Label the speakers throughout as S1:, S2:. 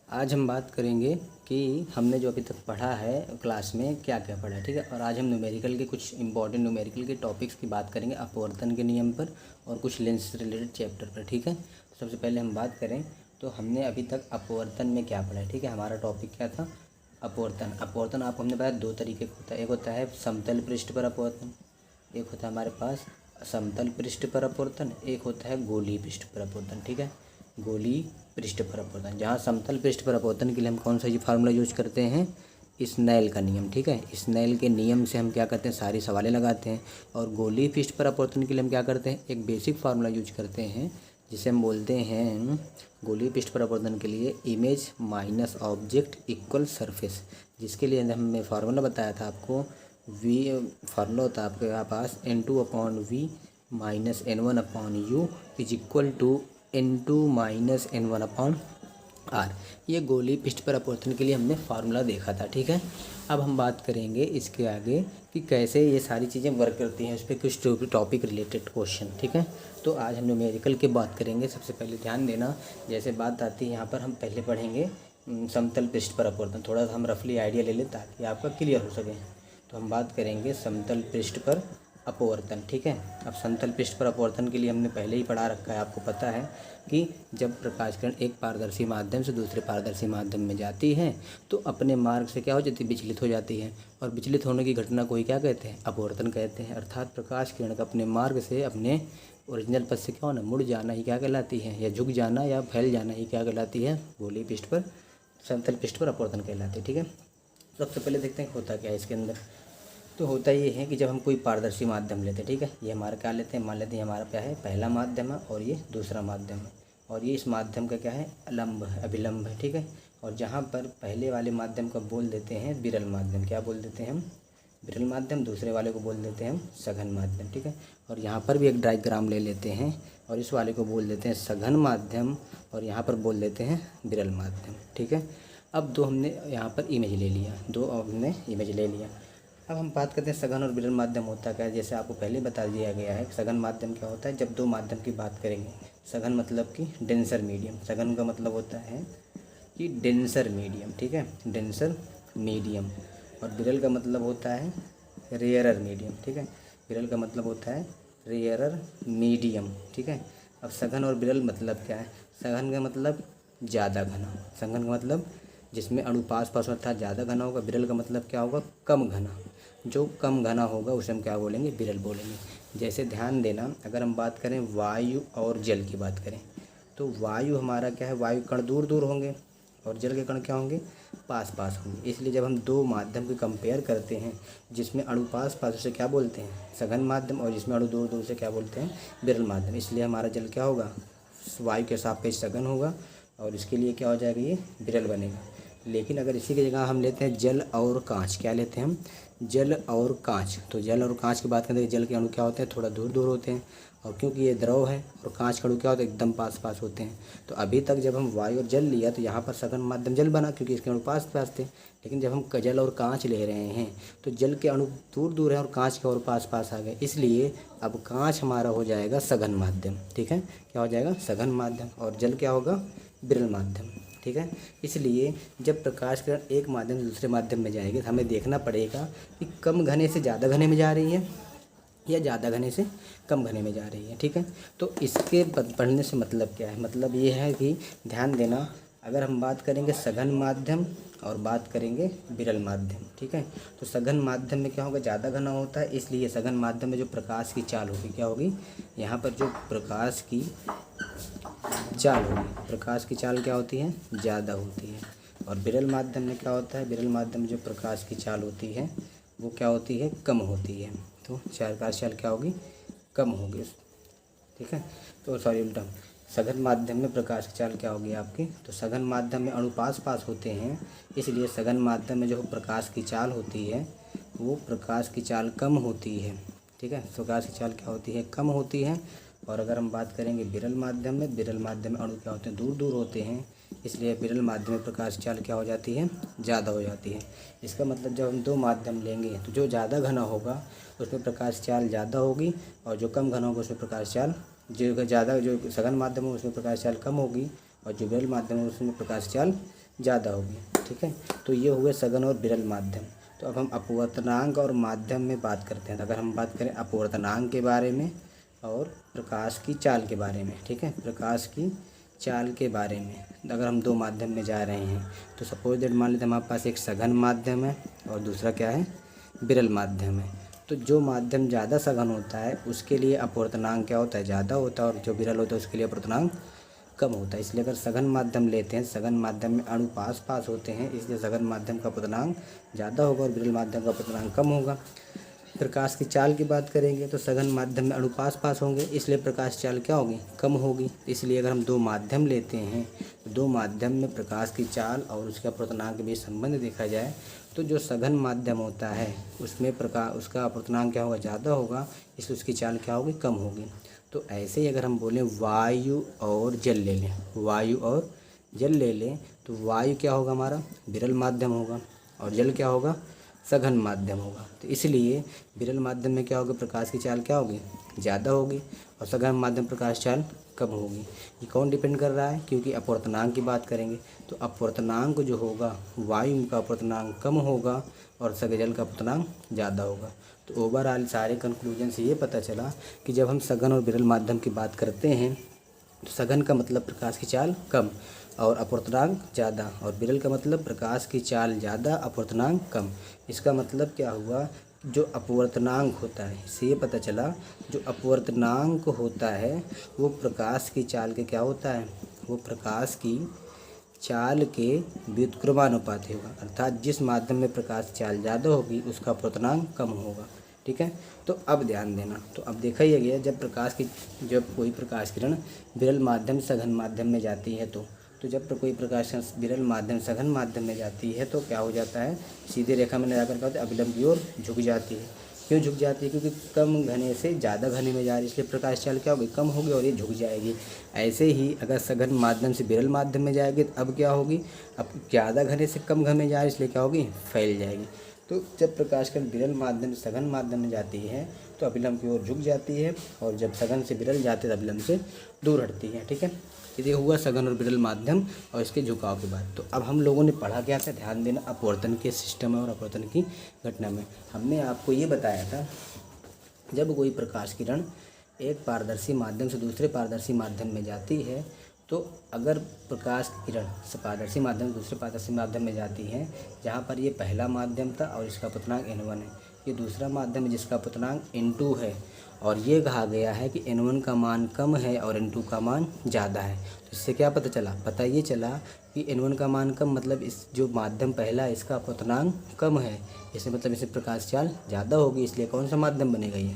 S1: आज हम बात करेंगे कि हमने जो अभी तक पढ़ा है क्लास में क्या क्या पढ़ा है, ठीक है। और आज हम न्यूमेरिकल के कुछ इंपॉर्टेंट न्यूमेरिकल के टॉपिक्स की बात करेंगे, अपवर्तन के नियम पर और कुछ लेंस से रिलेटेड चैप्टर पर, ठीक है। तो सबसे पहले हम बात करें तो हमने अभी तक अपवर्तन में क्या पढ़ा है, ठीक है। हमारा टॉपिक क्या था? अपवर्तन। अपवर्तन आपको हमने बताया दो तरीके का होता है। एक होता है समतल पृष्ठ पर अपवर्तन, एक होता है हमारे पास समतल पृष्ठ पर अपवर्तन, एक होता है गोलीय पृष्ठ पर अपवर्तन, ठीक है। गोलीय पृष्ठ पर अपवर्तन, जहाँ समतल पृष्ठ पर अपवर्तन के लिए हम कौन सा ये फार्मूला यूज करते हैं? स्नेल का नियम, ठीक है। स्नेल के नियम से हम क्या करते हैं? सारी सवालें लगाते हैं। और गोलीय पृष्ठ पर अपवर्तन के लिए हम क्या करते हैं? एक बेसिक फार्मूला यूज करते हैं जिसे हम बोलते हैं गोलीय पृष्ठ पर अपवर्तन के लिए image minus object equal surface, जिसके लिए हमने फार्मूला बताया था आपको। वी फार्मूला होता है आपके पास N2/V minus N1/U is equal to N2-N1/R। ये गोलीय पृष्ठ पर अपवर्तन के लिए हमने फार्मूला देखा था, ठीक है। अब हम बात करेंगे इसके आगे कि कैसे ये सारी चीज़ें वर्क करती हैं, उस पर कुछ टॉपिक रिलेटेड क्वेश्चन, ठीक है। तो आज हम न्यूमेरिकल की बात करेंगे। सबसे पहले ध्यान देना, जैसे बात आती है यहाँ पर हम पहले पढ़ेंगे समतल पृष्ठ पर अपवर्तन। थोड़ा सा हम रफली आइडिया ले लें ताकि आपका क्लियर हो सके। तो हम बात करेंगे समतल पृष्ठ पर अपवर्तन, ठीक है। अब समतल पृष्ठ पर अपवर्तन के लिए हमने पहले ही पढ़ा रखा है, आपको पता है कि जब प्रकाश किरण एक पारदर्शी माध्यम से दूसरे पारदर्शी माध्यम में जाती है तो अपने मार्ग से क्या हो जाती है? विचलित हो जाती है। और विचलित होने की घटना को ही क्या कहते हैं? अपवर्तन कहते हैं। अर्थात प्रकाश किरण का अपने मार्ग से अपने ओरिजिनल पथ से क्या होना? मुड़ जाना ही क्या कहलाती है? या झुक जाना या फैल जाना ही क्या कहलाती है? गोलीय पृष्ठ पर समतल पृष्ठ पर अपवर्तन कहलाती है, ठीक है। सबसे पहले देखते हैं होता क्या है इसके अंदर। तो होता ये है कि जब हम कोई पारदर्शी माध्यम लेते हैं, ठीक है, ये हमारा क्या लेते हैं? मान लेते हैं हमारा क्या है? पहला माध्यम है और ये दूसरा माध्यम है। और ये इस माध्यम का क्या है? अलंब है, अभिलंब है, ठीक है। और जहाँ पर पहले वाले माध्यम को बोल देते हैं विरल माध्यम, क्या बोल देते हैं हम? विरल माध्यम। दूसरे वाले को बोल देते हैं हम सघन माध्यम, ठीक है। और यहाँ पर भी एक डायग्राम ले लेते हैं और इस वाले को बोल देते हैं सघन माध्यम और यहाँ पर बोल देते हैं विरल माध्यम, ठीक है। अब दो हमने यहाँ पर इमेज ले लिया, दो हमने इमेज ले लिया। अब हम बात करते हैं सघन और विरल माध्यम होता क्या है। जैसे आपको पहले बता दिया गया है सघन माध्यम क्या होता है। जब दो माध्यम की बात करेंगे, सघन मतलब कि डेंसर मीडियम, सघन का मतलब होता है कि डेंसर मीडियम, ठीक है, डेंसर मीडियम। और विरल का मतलब होता है रेयरर मीडियम, ठीक है। विरल का मतलब होता है रेयरर मीडियम, ठीक है। अब सघन और विरल मतलब क्या है? सघन का मतलब ज़्यादा घना, सघन का मतलब जिसमें अणु पास पास अर्थात ज़्यादा घना होगा। विरल का मतलब क्या होगा? कम घना। जो कम घना होगा उसे हम क्या बोलेंगे? विरल बोलेंगे। जैसे ध्यान देना, अगर हम बात करें वायु और जल की बात करें तो वायु हमारा क्या है? वायु कण दूर दूर होंगे और जल के कण क्या होंगे? पास पास होंगे। इसलिए जब हम दो माध्यम को कंपेयर करते हैं, जिसमें अणु पास पास उसे क्या बोलते हैं? सघन माध्यम, और जिसमें अणु दूर दूर से क्या बोलते हैं? विरल माध्यम। इसलिए हमारा जल क्या होगा? वायु के सापेक्ष सघन होगा और इसके लिए क्या हो जाएगा? ये विरल बनेगा। लेकिन अगर इसी की जगह हम लेते हैं जल और कांच, क्या लेते हैं हम? जल और कांच। तो जल और कांच की बात करें तो जल के अणु क्या होते हैं? थोड़ा दूर दूर होते हैं, और क्योंकि ये द्रव है, और कांच के अणु क्या होते हैं? एकदम पास पास होते हैं। तो अभी तक जब हम वायु और जल लिया तो यहाँ पर सघन माध्यम जल बना, क्योंकि इसके अणु पास पास थे। लेकिन जब हम जल और कांच ले रहे हैं तो जल के अणु दूर दूर हैं और कांच के और पास पास आ गए। इसलिए अब कांच हमारा हो जाएगा सघन माध्यम, ठीक है। क्या हो जाएगा? सघन माध्यम। और जल क्या होगा? विरल माध्यम, ठीक है। इसलिए जब प्रकाश किरण एक माध्यम से दूसरे माध्यम में जाएगी तो हमें देखना पड़ेगा कि कम घने से ज़्यादा घने में जा रही है या ज़्यादा घने से कम घने में जा रही है, ठीक है। तो इसके पढ़ने से मतलब क्या है? मतलब ये है कि ध्यान देना, अगर हम बात करेंगे सघन माध्यम और बात करेंगे विरल माध्यम, ठीक है। तो सघन माध्यम में क्या होगा? ज़्यादा घना होता है, इसलिए सघन माध्यम में जो प्रकाश की चाल होगी क्या होगी? यहाँ पर जो प्रकाश की चाल होगी, प्रकाश की चाल क्या होती है? ज़्यादा होती है। और विरल माध्यम में क्या होता है? विरल माध्यम में जो प्रकाश की चाल होती है वो क्या होती है? कम होती है। तो प्रकाश चाल क्या होगी? कम होगी, ठीक है। तो सॉरी उल्टा, सघन माध्यम में प्रकाश की चाल क्या होगी आपकी? तो सघन माध्यम में अणु पास पास होते हैं, इसलिए सघन माध्यम में जो प्रकाश की चाल होती है वो प्रकाश की चाल कम होती है, ठीक है। प्रकाश की चाल क्या होती है? कम होती है। और अगर हम बात करेंगे विरल माध्यम में, विरल माध्यम में अणु क्या होते हैं? दूर दूर होते हैं, इसलिए विरल माध्यम में प्रकाश चाल क्या हो जाती है? ज़्यादा हो जाती है। इसका मतलब जब हम दो माध्यम लेंगे तो जो ज़्यादा घना होगा उसमें प्रकाश चाल ज़्यादा होगी, और जो कम घना होगा उसमें प्रकाश चाल जो ज़्यादा, जो सघन माध्यम हो उसमें प्रकाश चाल कम होगी, और जो विरल माध्यम है उसमें प्रकाश चाल ज़्यादा होगी, ठीक है। तो ये हुए सघन और विरल माध्यम। तो अब हम अपवर्तनांक और माध्यम में बात करते हैं। तो अगर हम बात करें अपवर्तनांक के बारे में और प्रकाश की चाल के बारे में, ठीक है, प्रकाश की चाल के बारे में, अगर हम दो माध्यम में जा रहे हैं तो सपोज दैट मान लेते हैं हमारे पास एक सघन माध्यम है और दूसरा क्या है, विरल माध्यम है। तो जो माध्यम ज़्यादा सघन होता है उसके लिए अपवर्तनांक क्या होता है, ज़्यादा होता है, और जो विरल होता है उसके लिए अपवर्तनांक कम होता है। इसलिए अगर सघन माध्यम लेते हैं, सघन माध्यम में अणु पास पास होते हैं, इसलिए सघन माध्यम का अपवर्तनांक ज़्यादा होगा और विरल माध्यम का अपवर्तनांक कम होगा। प्रकाश की चाल की बात करेंगे तो सघन माध्यम में अणु पास पास होंगे, इसलिए प्रकाश चाल क्या होगी, कम होगी। इसलिए अगर हम दो माध्यम लेते हैं तो दो माध्यम में प्रकाश की चाल और उसके अपवर्तनांक के बीच संबंध देखा जाए तो जो सघन माध्यम होता है उसमें उसका अपवर्तनांक क्या होगा, ज़्यादा होगा, इसलिए उसकी चाल क्या होगी, कम होगी। तो ऐसे ही अगर हम बोलें वायु और जल ले लें, वायु और जल ले लें तो वायु क्या होगा हमारा, विरल माध्यम होगा और जल क्या होगा, सघन माध्यम होगा। तो इसलिए विरल माध्यम में क्या होगा, प्रकाश की चाल क्या होगी, ज़्यादा होगी, और सघन माध्यम प्रकाश चाल कम होगी। ये कौन डिपेंड कर रहा है, क्योंकि अपवर्तनांक की बात करेंगे तो अपवर्तनांक जो होगा, वायु का अपवर्तनांक कम होगा और जल का अपवर्तनांक ज़्यादा होगा। तो ओवरऑल सारे कंक्लूजन से ये पता चला कि जब हम सघन और विरल माध्यम की बात करते हैं तो सघन का मतलब प्रकाश की चाल कम और अपवर्तनांक ज़्यादा, और विरल का मतलब प्रकाश की चाल ज़्यादा, अपवर्तनांक कम। इसका मतलब क्या हुआ, जो अपवर्तनांक होता है, इससे ये पता चला जो अपवर्तनांक होता है वो प्रकाश की चाल के क्या होता है, वो प्रकाश की चाल के व्युत्क्रमानुपाती होगा, अर्थात जिस माध्यम में प्रकाश चाल ज़्यादा होगी उसका अपवर्तनांक कम होगा, ठीक है। तो अब ध्यान देना, तो अब देखा ही गया जब कोई प्रकाश किरण विरल माध्यम सघन माध्यम में जाती है तो जब कोई प्रकाश विरल माध्यम सघन माध्यम में जाती है तो क्या हो जाता है, सीधी रेखा में जाकर क्या होता है, अभिलंब की ओर झुक जाती है। क्यों झुक जाती है, क्योंकि कम घने से ज़्यादा घने में जा रही है, इसलिए प्रकाश चाल क्या होगी, कम होगी और ये झुक जाएगी। ऐसे ही अगर सघन माध्यम से विरल माध्यम में जाएगी तो अब क्या होगी, अब ज़्यादा घने से कम घने में जा रही है, इसलिए क्या होगी, फैल जाएगी। तो जब प्रकाश कण विरल माध्यम से सघन माध्यम में जाती है तो अभिलंब की ओर झुक जाती है, और जब सघन से विरल जाते हैं तो अभिलंब से दूर हटती है, ठीक है। ये हुआ सघन और विरल माध्यम और इसके झुकाव के बाद। तो अब हम लोगों ने पढ़ा क्या था, ध्यान देना, अपवर्तन के सिस्टम और अपवर्तन की घटना में हमने आपको ये बताया था, जब कोई प्रकाश किरण एक पारदर्शी माध्यम से दूसरे पारदर्शी माध्यम में जाती है तो अगर प्रकाश की किरण पारदर्शी माध्यम से दूसरे पारदर्शी माध्यम में जाती है, जहाँ पर ये पहला माध्यम था और इसका अपवर्तनांक n1 है, ये दूसरा माध्यम है जिसका अपवर्तनांक n2 है, और ये कहा गया है कि n1 का मान कम है और n2 का मान ज़्यादा है। तो इससे क्या पता चला, पता ये चला कि n1 का मान कम मतलब इस जो माध्यम पहला है इसका अपवर्तनांक कम है, इससे मतलब इसे प्रकाश चाल ज़्यादा होगी, इसलिए कौन सा माध्यम बनेगा, ये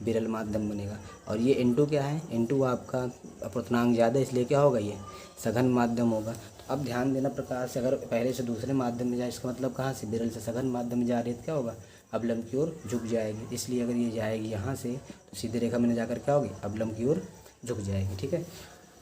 S1: विरल माध्यम बनेगा। और ये n2 क्या है, n2 आपका अपवर्तनांक ज़्यादा, इसलिए क्या होगा, ये सघन माध्यम होगा। तो अब ध्यान देना, प्रकाश अगर पहले से दूसरे माध्यम में जाए, इसका मतलब कहाँ से, विरल से सघन माध्यम में जा रही है तो क्या होगा, अवलंब की ओर झुक जाएगी। इसलिए अगर ये जाएगी यहाँ से तो सीधी रेखा में जाकर क्या होगी, अवलंब की ओर झुक जाएगी, ठीक है।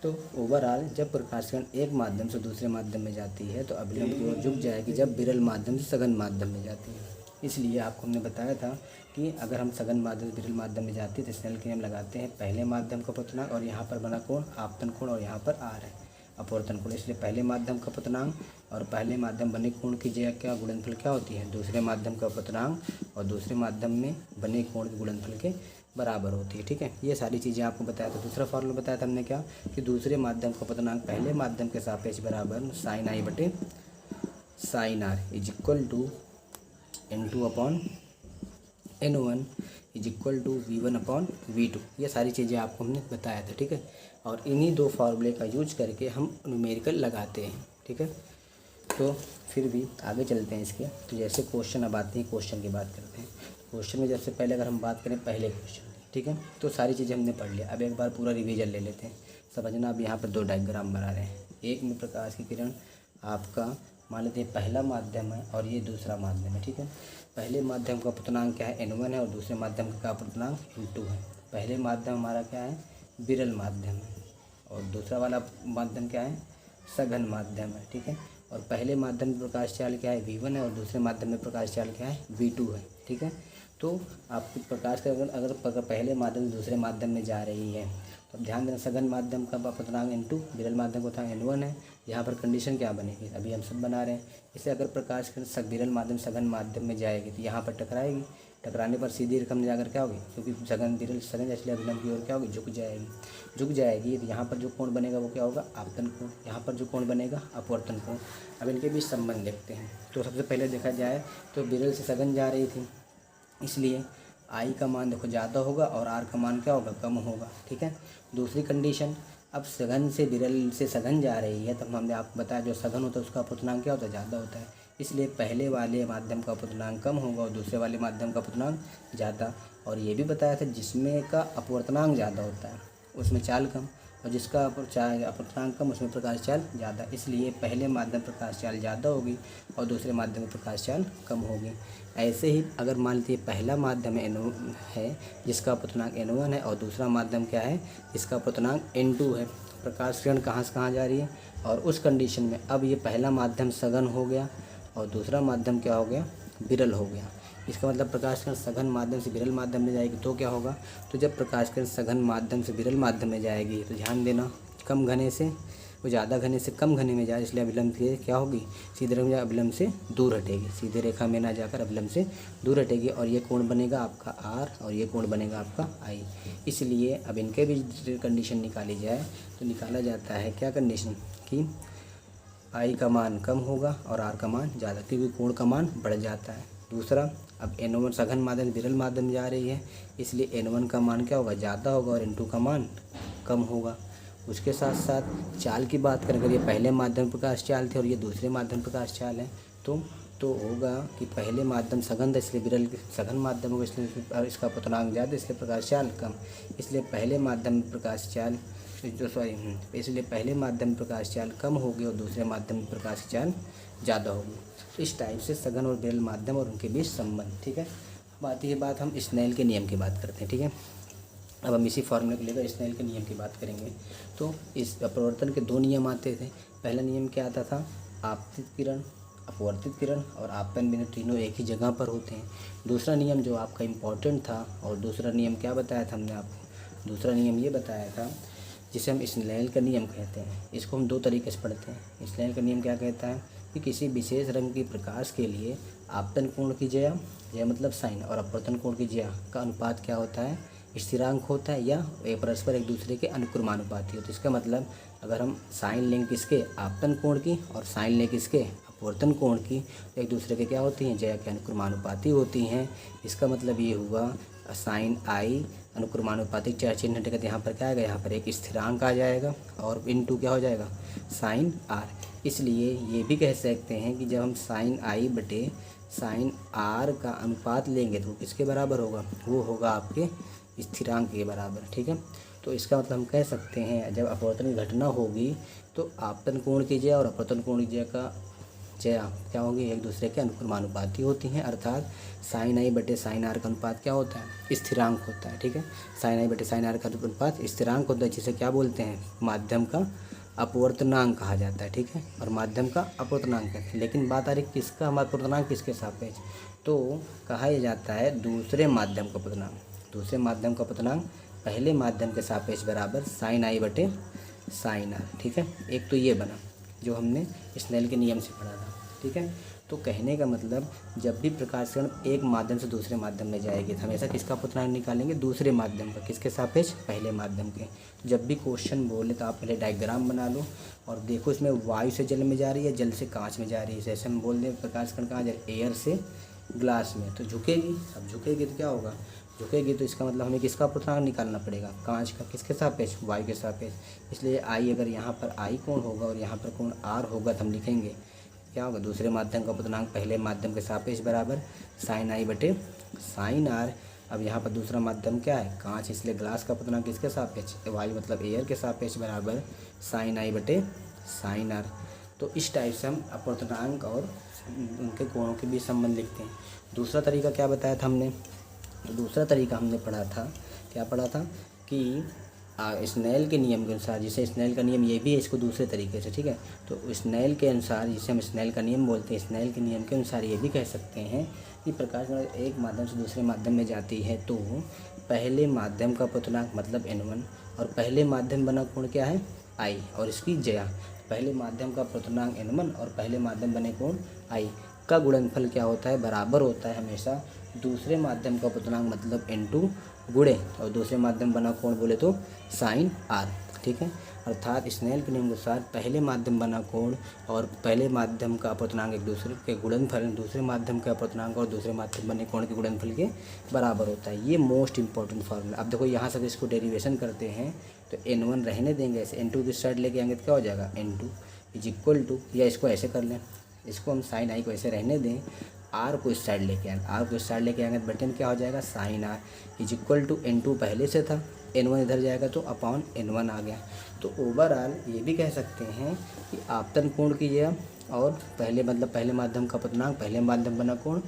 S1: तो ओवरऑल जब प्रकाश कण एक माध्यम से दूसरे माध्यम में जाती है तो अवलंब की ओर झुक जाएगी, जब विरल माध्यम से सघन माध्यम में जाती है। इसलिए आपको हमने बताया था कि अगर हम सघन माध्यम से विरल माध्यम में जाते हैं तो स्नेल के नियम लगाते हैं, पहले माध्यम का अपवर्तनांक और यहाँ पर बना कोण आपतन कोण और यहाँ पर आर है अपवर्तन कोण, इसलिए पहले माध्यम का अपवर्तनांक और पहले माध्यम बने कोण की जगह क्या गुणनफल क्या होती है, दूसरे माध्यम का अपवर्तनांक और दूसरे माध्यम में बने कोण के गुणनफल के बराबर होती है, ठीक है। ये सारी चीज़ें आपको बताया था। दूसरा फॉर्मूला बताया था हमने क्या, कि दूसरे माध्यम का अपवर्तनांक पहले माध्यम के सापेक्ष बराबर साइन आई बटे sine r is equal to n2 upon n1 is equal to v1 upon v2। ये सारी चीज़ें आपको हमने बताया था, ठीक है। और इन्हीं दो फार्मूले का यूज करके हम न्यूमेरिकल लगाते हैं, ठीक है। तो फिर भी आगे चलते हैं इसके। तो जैसे क्वेश्चन अब आते हैं, क्वेश्चन की बात करते हैं। क्वेश्चन में सबसे पहले अगर हम बात करें पहले क्वेश्चन, ठीक है, तो सारी चीज़ें हमने पढ़ लिया। अब एक बार पूरा रिवीजन ले लेते हैं। समझना, अब यहाँ पर दो डायग्राम बना रहे हैं। एक में प्रकाश की किरण आपका मान लेते हैं पहला माध्यम है और ये दूसरा माध्यम है, ठीक है। पहले माध्यम का अपवर्तनांक क्या है, n1 है, और दूसरे माध्यम का अपवर्तनांक n2 है। पहले माध्यम हमारा क्या है, विरल माध्यम है, और दूसरा वाला माध्यम क्या है, सघन माध्यम है, ठीक है। और पहले माध्यम में प्रकाश चाल क्या है, v1 है, और दूसरे माध्यम में प्रकाश चाल क्या है, v2 है, ठीक है। तो आपकी प्रकाश का अगर पहले माध्यम से दूसरे माध्यम में जा रही है तो अब ध्यान देना, सघन माध्यम का अपवर्तनांक n2, विरल माध्यम का अपवर्तनांक n1 है, यहाँ पर कंडीशन क्या बनेगी, अभी हम सब बना रहे हैं। इसे अगर प्रकाश किरण विरल माध्यम सघन माध्यम में जाएगी तो यहाँ पर टकराएगी, टकराने पर सीधी रकम जाकर क्या होगी, क्योंकि सघन विरल सघन इसलिए अभिलंब की ओर क्या होगी, झुक जाएगी। तो यहाँ पर जो कोण बनेगा वो क्या होगा, आपतन कोण। यहाँ पर जो कोण बनेगा अपवर्तन कोण। अब इनके बीच संबंध देखते हैं। तो सबसे पहले देखा जाए तो विरल से सघन जा रही थी, इसलिए आई का मान देखो ज़्यादा होगा और आर का मान क्या होगा, कम होगा। ठीक है। दूसरी कंडीशन, अब सघन से विरल से सघन जा रही है, तब हमने आपको बताया जो सघन होता है उसका अपवर्तनांक क्या होता है, ज़्यादा होता है। इसलिए पहले वाले माध्यम का अपवर्तनांक कम होगा और दूसरे वाले माध्यम का अपवर्तनांक ज़्यादा। और ये भी बताया था जिसमें का अपवर्तनांक ज़्यादा होता है उसमें चाल कम, और जिसका अपवर्तनांक कम उसमें प्रकाश चाल ज़्यादा। इसलिए पहले माध्यम प्रकाश चाल ज़्यादा होगी और दूसरे माध्यम में प्रकाश चाल कम होगी। ऐसे ही अगर मान लीजिए पहला माध्यम है जिसका अपवर्तनांक n1 है और दूसरा माध्यम क्या है जिसका अपवर्तनांक n2 है, प्रकाश किरण कहाँ से कहाँ जा रही है, और उस कंडीशन में अब ये पहला माध्यम सघन हो गया और दूसरा माध्यम क्या हो गया, विरल हो गया। इसका मतलब प्रकाश किरण सघन माध्यम से विरल माध्यम में जाएगी तो क्या होगा, तो जब प्रकाश किरण सघन माध्यम से विरल माध्यम में जाएगी तो ध्यान देना कम घने से वो ज़्यादा घने से कम घने में जाए, इसलिए अभिलंब की क्या होगी, सीधे रेखा अभिलंब से दूर हटेगी, सीधे रेखा में ना जाकर अभिलंब से दूर हटेगी। और ये कोण बनेगा आपका आर और ये कोण बनेगा आपका आई। इसलिए अब इनके बीच कंडीशन निकाली जाए तो निकाला जाता है क्या कंडीशन, कि आई का मान कम होगा और आर का मान ज़्यादा, क्योंकि कोण का मान बढ़ जाता है। दूसरा, अब n1 सघन माध्यम विरल माध्यम जा रही है, इसलिए n1 का मान क्या होगा, ज़्यादा होगा और n2 का मान कम होगा। उसके साथ साथ चाल की बात करें, अगर ये पहले माध्यम प्रकाश चाल थे और ये दूसरे माध्यम प्रकाश चाल है तो होगा कि पहले माध्यम सघन था इसलिए विरल सघन माध्यम होगा, इसलिए इसका अपवर्तनांक ज़्यादा इसलिए प्रकाश चाल कम। इसलिए पहले माध्यम प्रकाश चाल इसलिए पहले माध्यम प्रकाश चाल कम होगी और दूसरे माध्यम प्रकाश चाल ज़्यादा होगी। तो इस टाइप से सघन और विरल माध्यम और उनके बीच संबंध। ठीक है। अब आती है बात, हम स्नेल के नियम की बात करते हैं। ठीक है। अब हम इसी फॉर्मूले को लेकर स्नेल के नियम की बात करेंगे। तो इस अपवर्तन के दो नियम आते थे। पहला नियम क्या आता था, आपतित किरण, अपवर्तित किरण और आपतन बिंदु तीनों एक ही जगह पर होते हैं। दूसरा नियम जो आपका इम्पोर्टेंट था, और दूसरा नियम क्या बताया था हमने आपको, दूसरा नियम ये बताया था जिसे हम स्नेल का नियम कहते हैं। इसको हम दो तरीके से पढ़ते हैं। स्नेल का नियम क्या कहता है कि किसी विशेष रंग की प्रकाश के लिए आपतन कोण की ज्या मतलब साइन और अपवर्तन कोण की ज्या का अनुपात क्या होता है, स्थिरांक होता है, या ये परस्पर एक दूसरे के अनुक्रमानुपाती होते हैं। इसका मतलब अगर हम साइन लेंगे किसके, आपतन कोण की, और साइन लेंगे किसके, अपवर्तन कोण की, तो एक दूसरे के क्या होती हैं, ज्या के अनुक्रमानुपाती होती हैं। इसका मतलब ये हुआ साइन आई अनुक्रमानुपातिक चार चिन्ह हटेगा तो यहाँ पर क्या आएगा, यहाँ पर एक स्थिरांक आ जाएगा और इनटू क्या हो जाएगा, साइन आर। इसलिए ये भी कह सकते हैं कि जब हम साइन आई बटे साइन आर का अनुपात लेंगे तो किसके बराबर होगा, वो होगा आपके स्थिरांक के बराबर। ठीक है। तो इसका मतलब हम कह सकते हैं जब अपवर्तन की घटना होगी तो आपतन कोण की ज्या और अपवर्तन कोण की ज्या का ज्या क्या होगी, एक दूसरे के अनुक्रमानुपाती होती हैं। अर्थात साइन आई बटे साइन आर का अनुपात क्या होता है, स्थिरांक होता है। ठीक है। साइन आई बटे साइन आर का अनुपात स्थिरांक होता है, जिसे क्या बोलते हैं, माध्यम का अपवर्तनांक कहा जाता है। ठीक है। और माध्यम का अपवर्तनांक कहते हैं। लेकिन बात आ रही किसका, अपवर्तनांक किसके सापेक्ष, तो कहा जाता है दूसरे माध्यम का अपवर्तनांक। दूसरे माध्यम का अपवर्तनांक पहले माध्यम के सापेक्ष बराबर साइन आई बटे साइन आर। ठीक है। एक तो ये बना जो हमने स्नेल के नियम से पढ़ा था। ठीक है। तो कहने का मतलब जब भी प्रकाश किरण एक माध्यम से दूसरे माध्यम में जाएगी तो हमेशा किसका अपवर्तनांक निकालेंगे, दूसरे माध्यम का, किसके सापेक्ष, पहले माध्यम के। जब भी क्वेश्चन बोले तो आप पहले डायग्राम बना लो और देखो इसमें वायु से जल में जा रही है, जल से कांच में जा रही है। जैसे हम बोल दें प्रकाश किरण कहाँ जा रही है, एयर से ग्लास में, तो झुकेगी। अब झुकेगी तो क्या होगा, झुकेगी तो इसका मतलब हमें किसका अपवर्तनांक निकालना पड़ेगा, कांच का, किसके सापेक्ष, वायु के सापेक्ष। इसलिए आई, अगर यहाँ पर आई कोण होगा और यहाँ पर कोण आर होगा तो हम लिखेंगे क्या होगा, दूसरे माध्यम का अपवर्तनांक पहले माध्यम के सापेक्ष बराबर साइन आई बटे साइन आर। अब यहाँ पर दूसरा माध्यम क्या है, कांच, इसलिए ग्लास का अपवर्तनांक किसके सापेक्ष, वायु मतलब एयर के सापेक्ष बराबर साइन आई बटे साइन आर। तो इस टाइप से हम अपवर्तनांक और उनके कोणों के बीच संबंध लिखते हैं। दूसरा तरीका क्या बताया था हमने, तो दूसरा तरीका हमने पढ़ा था, क्या पढ़ा था कि स्नेल के नियम के अनुसार, जिसे स्नेल का नियम ये भी है, इसको दूसरे तरीके से। ठीक है। तो स्नेल के अनुसार, जिसे हम स्नेल का नियम बोलते हैं, स्नेल के नियम के अनुसार ये भी कह सकते हैं कि प्रकाश एक माध्यम से दूसरे माध्यम में जाती है तो पहले माध्यम का अपवर्तनांक मतलब n1 और पहले माध्यम बना कोण क्या है, आई, और इसकी ज्या पहले माध्यम का अपूर्णांक n1 और पहले माध्यम बने कोण I का गुणनफल क्या होता है, बराबर होता है हमेशा दूसरे माध्यम का अपूर्णांक मतलब n2 गुणे और दूसरे माध्यम बना कोण बोले तो साइन r, ठीक है। अर्थात स्नेल के नियम के अनुसार पहले माध्यम बना कोण और पहले माध्यम का अपूर्णांक एक दूसरे के गुणनफल दूसरे माध्यम के अपूर्णांक और दूसरे माध्यम बने कोण के गुणनफल के बराबर होता है। ये मोस्ट इंपॉर्टेंट फार्मूला। अब देखो यहाँ से इसको डेरिवेशन करते हैं तो n1 रहने देंगे, ऐसे n2 की साइड लेके आएंगे तो क्या हो जाएगा n2 इज इक्वल टू, या इसको ऐसे कर लें, इसको हम साइन आई को ऐसे रहने दें, आर को इस साइड लेके आएंगे, आर को इस साइड लेके आएंगे तो बटन क्या हो जाएगा sine r is equal to n2 पहले से था, n1 इधर जाएगा तो अपॉन n1 आ गया। तो ओवरऑल ये भी कह सकते हैं कि आपतन कोण कीजिए और पहले मतलब पहले माध्यम का अपूर्णांक पहले माध्यम बना कोण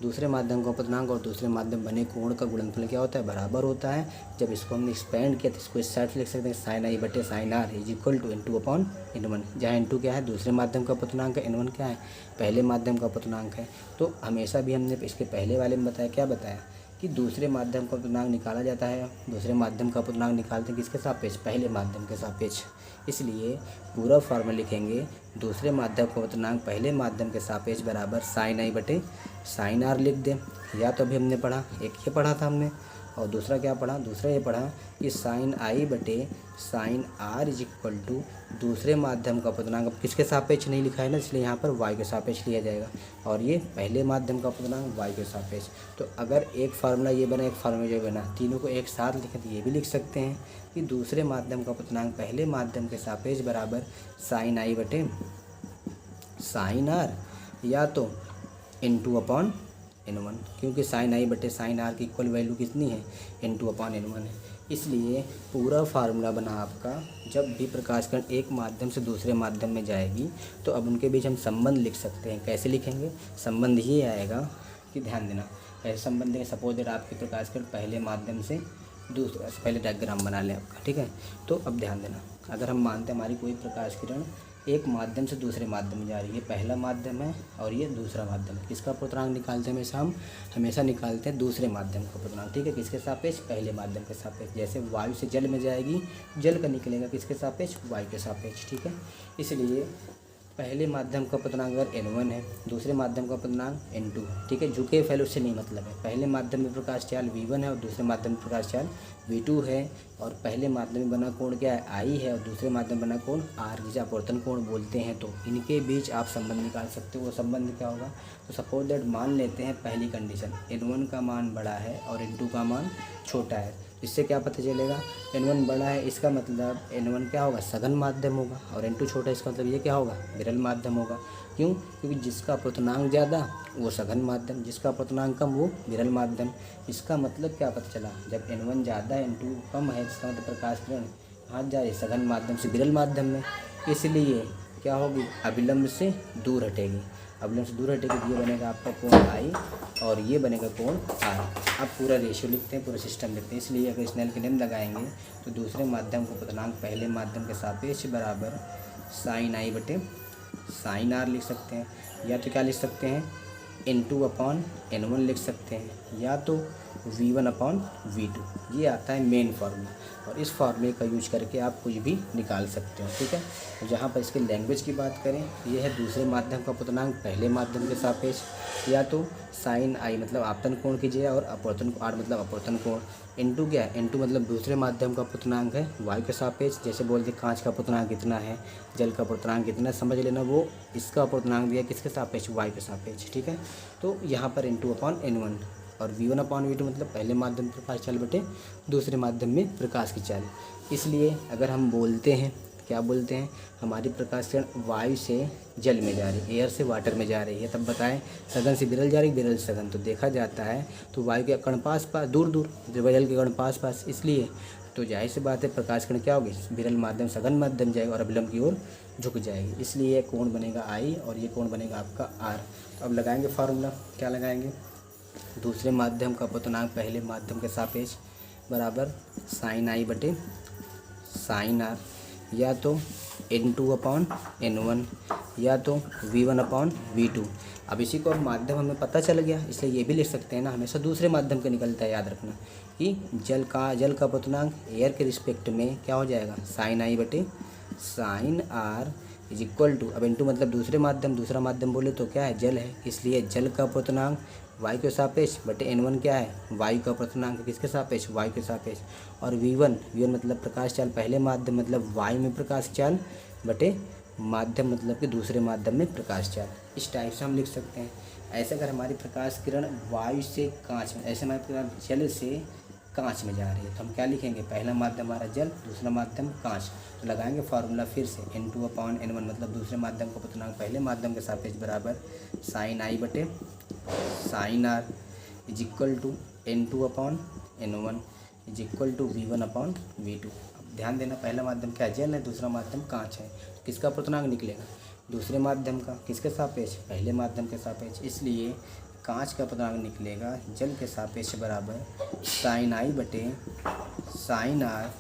S1: दूसरे माध्यम का अपूर्णांक और दूसरे माध्यम बने कोण का गुणनफल क्या होता है, बराबर होता है। जब इसको हमने एक्सपेंड किया तो इसको इस साइड से लिख सकते हैं साइन आई बटे sine r is equal to n2 upon n1, जहाँ n2 क्या है दूसरे माध्यम का अपूर्णांक है, n1 क्या है पहले माध्यम का अपूर्णांक है। तो हमेशा भी हमने इसके पहले वाले में बताया, क्या बताया कि दूसरे माध्यम का अपूर्णांक निकाला जाता है, दूसरे माध्यम का अपूर्णांक निकालते हैं किसके सापेक्ष, पहले माध्यम के सापेक्ष। इसलिए पूरा फार्मूला लिखेंगे दूसरे माध्यम का अपूर्णांक पहले माध्यम के सापेक्ष बराबर साइन आई बटे साइन आर लिख दें। या तो अभी हमने पढ़ा, एक ये पढ़ा था हमने और दूसरा क्या पढ़ा, दूसरा ये पढ़ा कि साइन आई बटे sine r is equal to दूसरे माध्यम का अपूर्णांक। अब किसके सापेक्ष नहीं लिखा है ना, इसलिए यहाँ पर y के सापेक्ष लिया जाएगा और ये पहले माध्यम का अपूर्णांक y के सापेक्ष। तो अगर एक फार्मूला ये बना एक फार्मूला ये बना, तीनों को एक साथ लिखें तो ये भी लिख सकते हैं कि दूसरे माध्यम का अपूर्णांक पहले माध्यम के सापेक्ष बराबर साइन आई बटे साइन आर या तो n2 अपॉन n1, क्योंकि साइन आई बटे साइन आर की इक्वल वैल्यू कितनी है n2 अपॉन n1 है। इसलिए पूरा फार्मूला बना आपका, जब भी प्रकाश किरण एक माध्यम से दूसरे माध्यम में जाएगी तो अब उनके बीच हम संबंध लिख सकते हैं। कैसे लिखेंगे, संबंध ये आएगा कि ध्यान देना, ऐसे संबंध देंगे सपोज दैट आपकी प्रकाश किरण पहले माध्यम से दूसरा, पहले डायग्राम बना लें आपका, ठीक है। तो अब ध्यान देना, अगर हम मानते हैं हमारी कोई प्रकाश किरण एक माध्यम से दूसरे माध्यम में जा रही है, पहला माध्यम है और ये दूसरा माध्यम है, किसका अपूर्णांक निकालते हैं हम हमेशा निकालते हैं दूसरे माध्यम का अपूर्णांक, ठीक है। किसके सापेक्ष, पहले माध्यम के सापेक्ष। जैसे वायु से जल में जाएगी, जल का निकलेगा किसके सापेक्ष, वायु के सापेक्ष, ठीक है। इसलिए पहले माध्यम का अपूर्णांक अगर n1 है, दूसरे माध्यम का अपूर्णांक n2, ठीक है। झुके फैल उससे नहीं मतलब है, पहले माध्यम में प्रकाश चाल v1 है और दूसरे माध्यम में प्रकाश चाल v2 है और पहले माध्यम में बना कोण क्या है I है और दूसरे माध्यम में बना कोण R, जिसे अपवर्तन कोण बोलते हैं। तो इनके बीच आप संबंध निकाल सकते हो। वो संबंध क्या होगा, तो सपोज दैट मान लेते हैं पहली कंडीशन n1 का मान बड़ा है और n2 का मान छोटा है। इससे क्या पता चलेगा, n1 बड़ा है इसका मतलब n1 क्या होगा, सघन माध्यम होगा और n2 छोटा है इसका मतलब ये क्या होगा, विरल माध्यम होगा। क्यों, क्योंकि जिसका अपूर्णांक ज़्यादा वो सघन माध्यम, जिसका अपूर्णांक कम वो विरल माध्यम। इसका मतलब क्या पता चला, जब n1 ज़्यादा है n2 कम है, इसका मतलब प्रकाश किरण हाथ जा रही है सघन माध्यम से विरल माध्यम में, इसलिए क्या होगी, अविलंब से दूर हटेगी। अविलंब से दूर हटेगी तो ये बनेगा आपका कोण I और ये बनेगा कोण R। अब पूरा रेशियो लिखते हैं, पूरा सिस्टम लिखते हैं। इसलिए अगर स्नेल के नियम लगाएंगे तो दूसरे माध्यम का अपूर्णांक पहले माध्यम के सापेक्ष बराबर साइन आई बटे साइन आर लिख सकते हैं, या तो क्या लिख सकते हैं n2 अपॉन n1 लिख सकते हैं, या तो v1 अपॉन v2। ये आता है मेन फार्मूला और इस फार्मूले का यूज करके आप कुछ भी निकाल सकते हो, ठीक है। तो जहाँ पर इसके लैंग्वेज की बात करें, ये है दूसरे माध्यम का अपूर्णांक पहले माध्यम के सापेक्ष, या तो साइन आई मतलब आपतन कोण कीजिए और अपवर्तन आर मतलब अपवर्तन कोण। n2 क्या है, n2 मतलब दूसरे माध्यम का अपूर्णांक है वायु के सापेक्ष। जैसे बोलते कांच का अपूर्णांक कितना है, जल का अपूर्णांक कितना, समझ लेना वो इसका अपूर्णांक दिया किसके सापेक्ष, वायु के सापेक्ष, ठीक है। तो यहाँ पर n2 अपॉन n1 और v1 अपॉन v2 मतलब पहले माध्यम में प्रकाश चाल बटे दूसरे माध्यम में प्रकाश की चाल। इसलिए अगर हम बोलते हैं, क्या बोलते हैं, हमारी प्रकाश किरण वायु से जल में जा रही है, एयर से वाटर में जा रही है, तब बताएं सघन से विरल जा रही है, विरल से सघन। तो देखा जाता है तो वायु के कण पास पास दूर दूर, जल के कण पास पास, इसलिए तो जाहिर सी बात है प्रकाश किरण क्या होगी, विरल माध्यम सघन माध्यम जाएगी और अविलंब की ओर झुक जाएगी। इसलिए ये कोण बनेगा I और ये कोण बनेगा आपका R। तो अब लगाएंगे फार्मूला, क्या लगाएंगे, दूसरे माध्यम का अपूर्णांक पहले माध्यम के सापेक्ष बराबर साइन आई बटे साइन आर, या तो n2 अपॉन n1 या तो v1 अपॉन v2। अब इसी को माध्यम हमें पता चल गया, इसलिए ये भी लिख सकते हैं ना, हमेशा दूसरे माध्यम का निकलता है, याद रखना कि जल का अपूर्णांक एयर के रिस्पेक्ट में क्या हो जाएगा, साइन आई बटे sine r is equal to, अब इनटू मतलब दूसरे माध्यम, दूसरा माध्यम बोले तो क्या है, जल है, इसलिए जल का अपूर्णांक वायु के सापेक्ष बटे N1 क्या है, वायु का अपूर्णांक किसके सापेक्ष, वायु के सापेक्ष। और V1 मतलब प्रकाश चाल पहले माध्यम मतलब वायु में प्रकाश चाल बटे माध्यम मतलब कि दूसरे माध्यम में प्रकाश चाल। इस टाइप से हम लिख सकते हैं। ऐसे अगर हमारी प्रकाश किरण वायु से कांच में, ऐसे हमारी प्रकाश जल से कांच में जा रही है तो हम क्या लिखेंगे, पहला माध्यम हमारा जल, दूसरा माध्यम कांच। तो लगाएंगे फार्मूला फिर से, N2/N1 मतलब दूसरे माध्यम का अपूर्णांक पहले माध्यम के सापेक्ष बराबर साइन आई बटे sine r is equal to N2/N1 is equal to V1/V2। अब ध्यान देना, पहला माध्यम क्या है, जल है, दूसरा माध्यम कांच है, तो किसका अपूर्णांक निकलेगा, दूसरे माध्यम का, किसके सापेक्ष, पहले माध्यम के सापेक्ष, इसलिए कांच का अपूर्णांक निकलेगा जल के सापेक्ष बराबर साइन आई बटे साइन आर,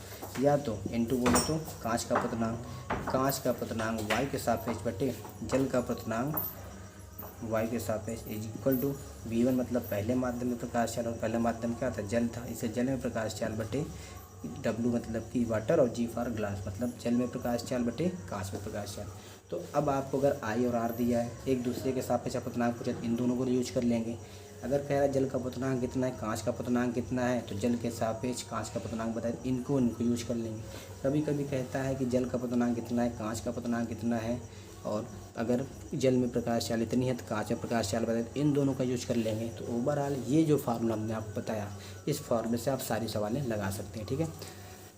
S1: या तो N2 बोले तो कांच का अपूर्णांक वायु के सापेक्ष बटे जल का अपूर्णांक वायु के सापेक्ष इज इक्वल टू V1 मतलब पहले माध्यम में प्रकाश चाल, और पहला माध्यम क्या था, जल था, इसे जल में प्रकाश चाल बटे W मतलब कि वाटर, और G फॉर ग्लास मतलब जल में प्रकाश चाल बटे कांच में प्रकाश चाल। तो अब आपको अगर I और R दिया है, एक दूसरे के सापेक्ष अपूर्णांक पूछा, इन दोनों को यूज कर लेंगे। अगर कह रहा है जल का अपूर्णांक कितना है, कांच का अपूर्णांक कितना है, तो जल के सापेक्ष कांच का अपूर्णांक बताए, इनको यूज कर लेंगे। कभी कभी कहता है कि जल का अपूर्णांक कितना है, कांच का अपूर्णांक कितना है, और अगर जल में प्रकाश चाल इतनी है तो कांच में प्रकाश चाल बताए, तो इन दोनों का यूज कर लेंगे। तो ओवरऑल ये जो फार्मूला हमने आपको बताया, इस फार्मूले से आप सारी सवालें लगा सकते हैं, ठीक है।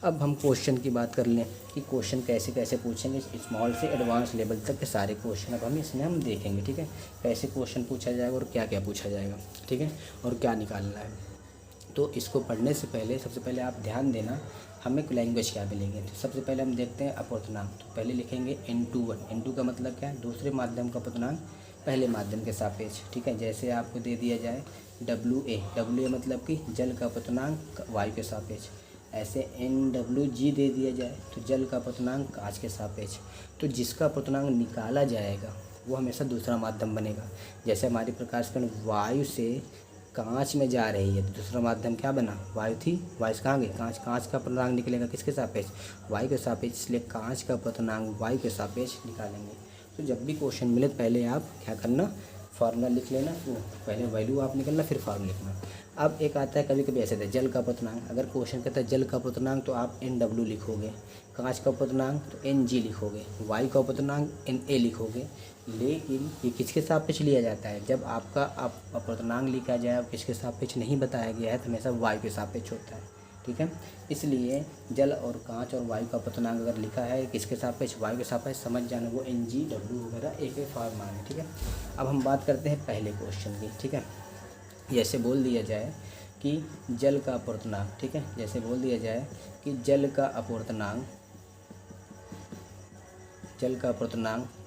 S1: अब हम क्वेश्चन की बात कर लें कि क्वेश्चन कैसे कैसे पूछेंगे, स्मॉल से एडवांस लेवल तक के सारे क्वेश्चन अब हम देखेंगे, ठीक है। कैसे क्वेश्चन पूछा जाएगा और क्या क्या पूछा जाएगा, ठीक है, और क्या निकालना है। तो इसको पढ़ने से पहले सबसे पहले आप ध्यान देना हमें लैंग्वेज क्या मिलेंगे। तो सबसे पहले हम देखते हैं अपूर्णांक। तो पहले लिखेंगे N2 का मतलब क्या है, दूसरे माध्यम का अपूर्णांक पहले माध्यम के सापेक्ष, ठीक है। जैसे आपको दे दिया जाए WA मतलब कि जल का अपूर्णांक वायु के सापेक्ष, ऐसे NWG दे दिया जाए तो जल का अपूर्णांक कांच के सापेक्ष। तो जिसका अपूर्णांक निकाला जाएगा वो हमेशा दूसरा माध्यम बनेगा। जैसे हमारी प्रकाश किरण वायु से कांच में जा रही है तो दूसरा माध्यम क्या बना, वायु थी, वायु से कहाँ गई, कांच का अपूर्णांक निकलेगा किसके सापेक्ष, वायु के सापेक्ष, इसलिए कांच का अपूर्णांक वायु के सापेक्ष निकालेंगे। तो जब भी क्वेश्चन मिले पहले आप क्या करना, फार्मूला लिख लेना, पहले वैल्यू आप निकलना फिर फार्मूला लिखना। अब एक आता है कभी कभी ऐसे था जल का अपूर्णांक, अगर क्वेश्चन कहता है जल का अपूर्णांक तो आप NW लिखोगे, कांच का अपूर्णांक तो NG लिखोगे, वायु का अपूर्णांक NA लिखोगे। लेकिन ये किसके सापेक्ष लिया जाता है, जब आपका अपूर्णांक लिखा जाए और किसके सापेक्ष नहीं बताया गया है तो हमेशा वायु के सापेक्ष होता है, ठीक है। इसलिए जल और कांच और वायु का अपूर्णांक अगर लिखा है किसके सापेक्ष, वायु के सापेक्ष, समझ जाना वो NG W वगैरह एक फॉर्म है, ठीक है। अब हम बात करते हैं पहले क्वेश्चन की, ठीक है। जैसे बोल दिया जाए कि जल का अपूर्णांक, ठीक है, जैसे बोल दिया जाए कि जल का अपूर्णांक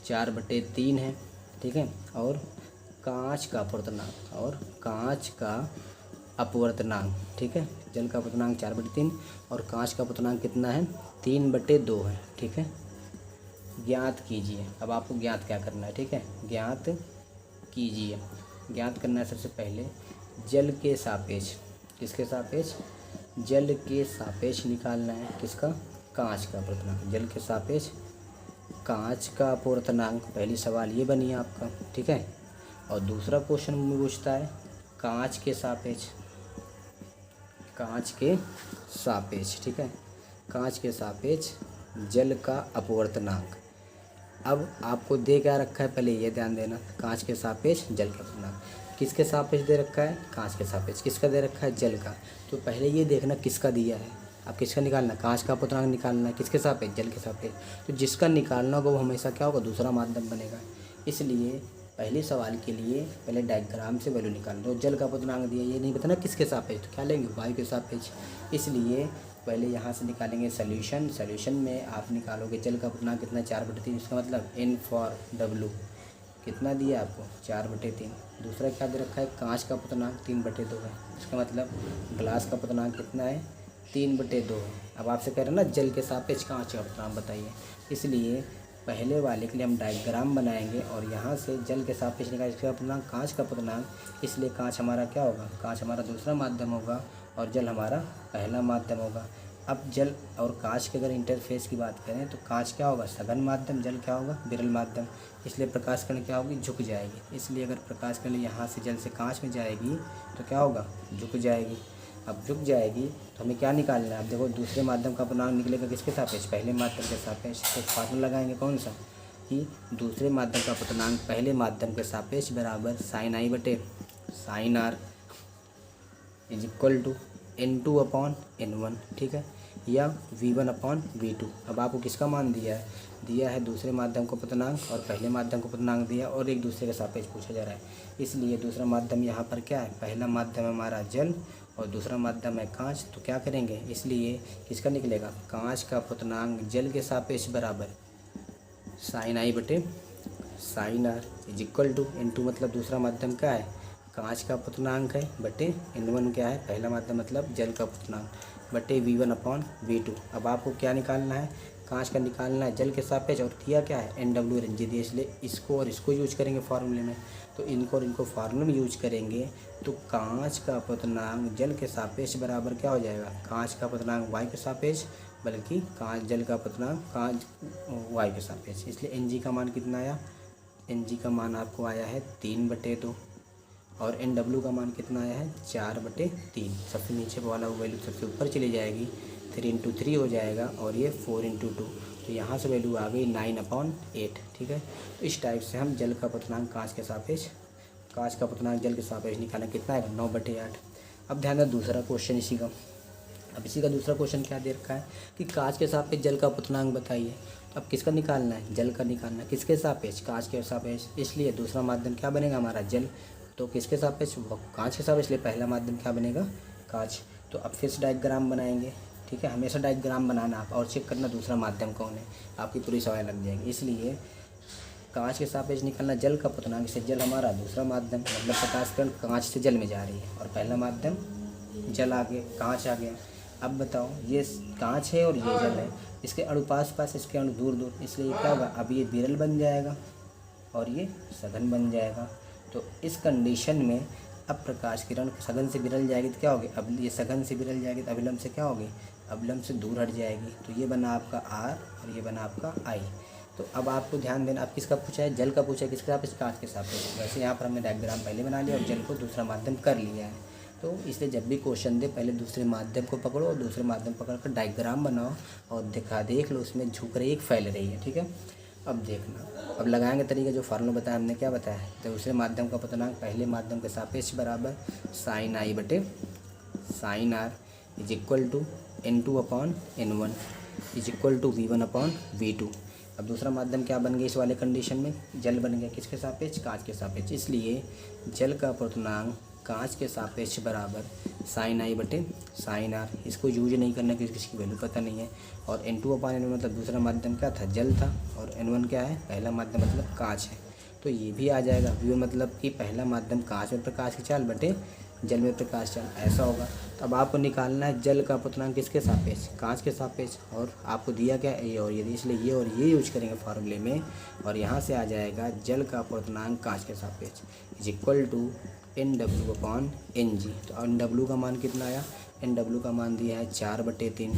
S1: 4/3 है, ठीक है, और कांच का अपूर्णांक, ठीक है, जल का अपूर्णांक 4/3 और कांच का अपूर्णांक कितना है, 3/2 है, ठीक है। ज्ञात कीजिए। अब आपको ज्ञात क्या करना है, ठीक है, ज्ञात कीजिए। ज्ञात करना है सबसे पहले जल के सापेक्ष, किसके सापेक्ष, जल के सापेक्ष निकालना है, किसका, कांच का अपूर्णांक, जल के सापेक्ष कांच का अपूर्णांक। पहली सवाल ये बनी है आपका, ठीक है। और दूसरा क्वेश्चन में पूछता है कांच के सापेक्ष, ठीक है, कांच के सापेक्ष जल का अपूर्णांक। अब आपको दे क्या रखा है, पहले ये ध्यान देना, कांच के सापेक्ष जल का अपूर्णांक, किसके सापेक्ष दे रखा है, कांच के सापेक्ष, किसका दे रखा है, जल का। तो पहले ये देखना किसका दिया है, अब किसका निकालना, कांच का अपूर्णांक निकालना है, किसके सापेक्ष, जल के सापेक्ष। तो जिसका निकालना होगा वो हमेशा क्या होगा, दूसरा माध्यम बनेगा। इसलिए पहले सवाल के लिए पहले डायग्राम से वैल्यू निकाल दो, जल का अपूर्णांक दिया, ये नहीं बताना किसके सापेक्ष, तो क्या लेंगे, वायु के सापेक्ष। इसलिए पहले यहाँ से निकालेंगे सॉल्यूशन में आप निकालोगे जल का अपूर्णांक कितना, 4/3, इसका मतलब N फॉर W कितना दिया आपको, 4/3। दूसरा क्या दे रखा है, कांच का अपूर्णांक 3/2 है, इसका मतलब ग्लास का अपूर्णांक कितना है, 3/2 है। अब आपसे कह रहे हैं ना जल के सापेक्ष कांच का अपूर्णांक बताइए, इसलिए पहले वाले के लिए हम डायग्राम बनाएंगे और यहाँ से जल के सापेक्ष निकालेंगे इसका अपूर्णांक, कांच का अपूर्णांक, इसलिए कांच हमारा क्या होगा, कांच हमारा दूसरा माध्यम होगा और जल हमारा पहला माध्यम होगा। अब जल और कांच के अगर इंटरफेस की बात करें तो कांच क्या होगा, सघन माध्यम, जल क्या होगा, विरल माध्यम। इसलिए प्रकाश किरण क्या होगी, झुक जाएगी। इसलिए अगर प्रकाश किरण यहाँ से जल से कांच में जाएगी तो क्या होगा, झुक जाएगी। अब झुक जाएगी तो हमें क्या निकालना है, अब देखो दूसरे माध्यम का अपनांक निकलेगा किसके सापेक्ष, पहले माध्यम के सापेक्ष। तो फार्मूला लगाएंगे कौन सा, कि दूसरे माध्यम का अपनांक पहले माध्यम के सापेक्ष बराबर साइन आई बटे sine r is equal to N2/N1, ठीक है, या V1/V2। अब आपको किसका मान दिया है दूसरे माध्यम को अपनांक और पहले माध्यम को अपनांक दिया और एक दूसरे के सापेक्ष पूछा जा रहा है। इसलिए दूसरा माध्यम यहाँ पर क्या है, पहला माध्यम हमारा जल और दूसरा माध्यम है कांच। तो क्या करेंगे, इसलिए किसका निकलेगा, कांच का अपनांक जल के सापेक्ष बराबर साइन आई बटे sine r is equal to N2 मतलब दूसरा माध्यम क्या है, कांच का अपनांक है, बटे N1 क्या है, पहला माध्यम मतलब जल का अपनांक, बटे V1/V2। अब आपको क्या निकालना है, कांच का निकालना है जल के सापेक्ष और दिया क्या है NW रेंज दिया, इसलिए इसको और इसको यूज करेंगे फार्मूले में। तो इनको और इनको फार्मूले में यूज करेंगे तो कांच का अपनांक जल के सापेक्ष बराबर क्या हो जाएगा, कांच का अपनांक y के सापेक्ष, बल्कि कांच जल का अपनांक कांच y के सापेक्ष। इसलिए Ng का मान कितना आया, Ng का मान आपको आया है 3/2 और NW का मान कितना आया है 4/3। सबसे नीचे वाला वैल्यू सबसे ऊपर चली जाएगी, 3 × 3 हो जाएगा और ये 4 × 2। तो यहाँ से वैल्यू आ गई 9/8, ठीक है। तो इस टाइप से हम जल का अपनांक कांच के सापेक्ष, कांच का अपनांक जल के सापेक्ष निकालना कितना है 9/8। अब ध्यान दें दूसरा क्वेश्चन इसी का। अब इसी का दूसरा क्वेश्चन क्या दे रखा है कि कांच के सापेक्ष जल का अपनांक बताइए। अब किसका निकालना है, जल का निकालना है, किसके सापेक्ष, कांच के सापेक्ष। इसलिए दूसरा माध्यम क्या बनेगा हमारा जल, तो किसके सापेक्ष, कांच के सापेक्ष, इसलिए पहला माध्यम क्या बनेगा, कांच। तो अब फिर से डायग्राम बनाएंगे, ठीक है, हमेशा डायग्राम बनाना आप और चेक करना दूसरा माध्यम कौन है, आपकी पूरी सवाल लग जाएगी। इसलिए कांच के सापेक्ष निकालना जल का अपनांक, इससे जल हमारा दूसरा माध्यम मतलब प्रकाश किरण कांच से जल में जा रही है और पहला माध्यम जल आ गया, कांच आ गया। अब बताओ ये कांच है और ये जल है, इसके अणु पास पास, इसके अणु दूर दूर, इसलिए क्या होगा, अब ये विरल बन जाएगा और ये सघन बन जाएगा। तो इस कंडीशन में अब प्रकाश किरण सघन से विरल जाएगी तो क्या होगी, अब ये सघन से विरल जाएगी तो अभिलंब से क्या होगी, अभिलंब से दूर हट जाएगी। तो ये बना आपका R और ये बना आपका I। तो अब आपको ध्यान देना, अब किसका पूछा है, जल का पूछा है, किसके सापेक्ष, कांच के सापेक्ष। वैसे यहाँ पर हमने डायग्राम पहले बना लिया और जल को दूसरा माध्यम कर लिया है। तो इसलिए जब भी क्वेश्चन दे पहले दूसरे माध्यम को पकड़ो और दूसरे माध्यम पकड़ कर डायग्राम बनाओ और देख लो उसमें झुक रही है फैल रही है, ठीक है। अब देखना, अब लगाएंगे तरीका जो फार्मूला बताया हमने, क्या बताया है, तो दूसरे माध्यम का अपनांक पहले माध्यम के सापेक्ष बराबर साइन आई बटे sine r is equal to N2/N1 is equal to V1/V2। अब दूसरा माध्यम क्या बन गया इस वाले कंडीशन में, जल बन गया, किसके सापेक्ष, कांच के सापेक्ष। इसलिए जल का अपनांक कांच के सापेक्ष बराबर साइन आई बटे साइन आर। इसको यूज नहीं करना क्योंकि इसकी वैल्यू पता नहीं है। और N2/N1 मतलब दूसरा माध्यम क्या था, जल था, और N1 क्या है, पहला माध्यम मतलब कांच है। तो ये भी आ जाएगा V मतलब कि पहला माध्यम कांच में प्रकाश की चाल बटे जल में प्रकाश चाल, ऐसा होगा। तो अब आपको निकालना है जल का अपनांक किसके सापेक्ष, कांच के सापेक्ष, और आपको दिया क्या ये और ये, इसलिए ये और ये यूज करेंगे फार्मूले में। और यहाँ से आ जाएगा जल का अपनांक कांच के सापेक्ष इज इक्वल टू NW/Ng। तो NW का मान कितना आया, NW का मान दिया है 4/3,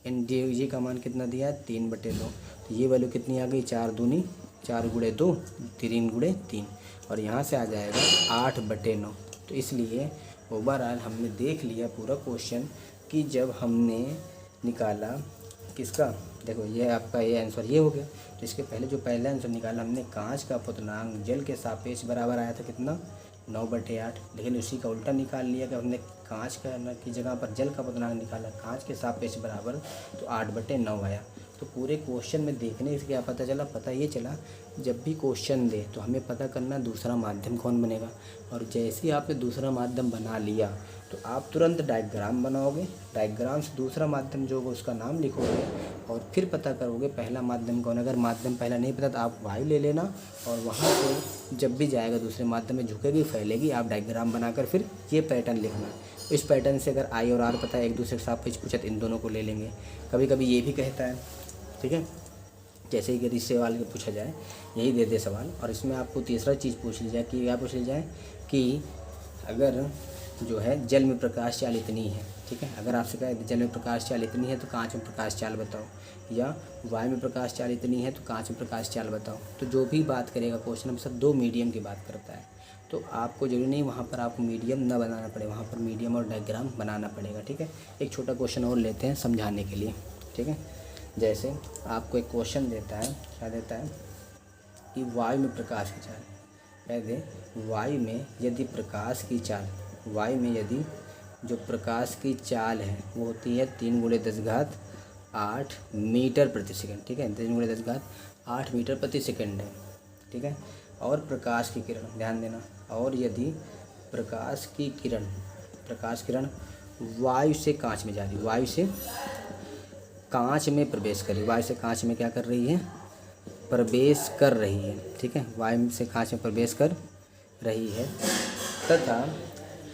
S1: Ng का मान कितना दिया है 3/2। तो ये वैल्यू कितनी आ गई, 4 दूनी 4 × 2 3 × 3, और यहाँ से आ जाएगा 8/9। तो इसलिए ओवरऑल हमने देख लिया पूरा क्वेश्चन कि जब हमने निकाला किसका, देखो ये आपका ये आंसर ये हो गया। तो इसके पहले जो पहला आंसर निकाला हमने, कांच का अपनांक जल के सापेक्ष बराबर आया था कितना 9/8, लेकिन उसी का उल्टा निकाल लिया कि हमने कांच का की जगह पर जल का अपनांक निकाला, कांच के सापेक्ष बराबर, तो 8/9 आया। तो पूरे क्वेश्चन में देखने से क्या पता चला, पता ये चला जब भी क्वेश्चन दे तो हमें पता करना दूसरा माध्यम कौन बनेगा। और जैसे ही आपने दूसरा माध्यम बना लिया तो आप तुरंत डायग्राम बनाओगे, डायग्राम से दूसरा माध्यम जो होगा उसका नाम लिखोगे और फिर पता करोगे पहला माध्यम कौन। अगर माध्यम पहला नहीं पता तो आप वायु ले लेना और वहाँ से जब भी जाएगा दूसरे माध्यम में झुकेगी फैलेगी, आप डायग्राम बनाकर फिर ये पैटर्न लिखना। इस पैटर्न से अगर I और R पता है एक दूसरे के सापेक्ष पूछा तो इन दोनों को ले लेंगे। कभी कभी ये भी कहता है, ठीक है, जैसे कि इस सवाल के पूछा जाए यही दे दे सवाल, और इसमें आपको तीसरा चीज़ पूछ ली जाए कि क्या पूछ ली जाए कि अगर जो है जल में प्रकाश चाल इतनी है, ठीक है। अगर आपसे कहे जल में प्रकाश चाल इतनी है तो कांच में प्रकाश चाल बताओ, या वायु में प्रकाश चाल इतनी है तो कांच में प्रकाश चाल बताओ। तो जो भी बात करेगा क्वेश्चन हम सब 2 मीडियम की बात करता है। तो आपको जरूरी नहीं वहाँ पर आपको मीडियम ना बनाना पड़े, वहाँ पर मीडियम और डायग्राम बनाना पड़ेगा, ठीक है। एक छोटा क्वेश्चन और लेते हैं समझाने के लिए, ठीक है। जैसे आपको एक क्वेश्चन देता है, क्या देता है कि वायु में प्रकाश की चाल, कहते वायु में यदि प्रकाश की चाल, वायु में यदि जो प्रकाश की चाल है वो होती है 3 × 10⁸ मीटर प्रति सेकंड, ठीक है। 3 × 10⁸ मीटर प्रति सेकंड है, ठीक है। और प्रकाश की किरण, ध्यान देना, और यदि प्रकाश किरण वायु से कांच में जा रही, वायु से कांच में प्रवेश कर रही, वायु से कांच में क्या कर रही है, प्रवेश कर रही है, ठीक है। वायु से कांच में प्रवेश कर रही है तथा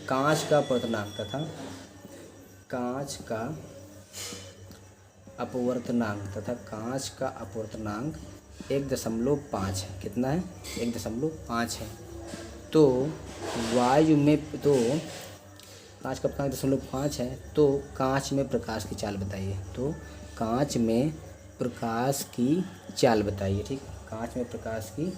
S1: कांच का अपवर्तनांक, तथा कांच का अपवर्तनांक 1.5 है। कितना है? 1.5 है। तो वायु में तो कांच का अपवर्तनांक 1.5 है, तो कांच में प्रकाश की चाल बताइए। तो कांच में प्रकाश की चाल बताइए, ठीक। कांच में प्रकाश की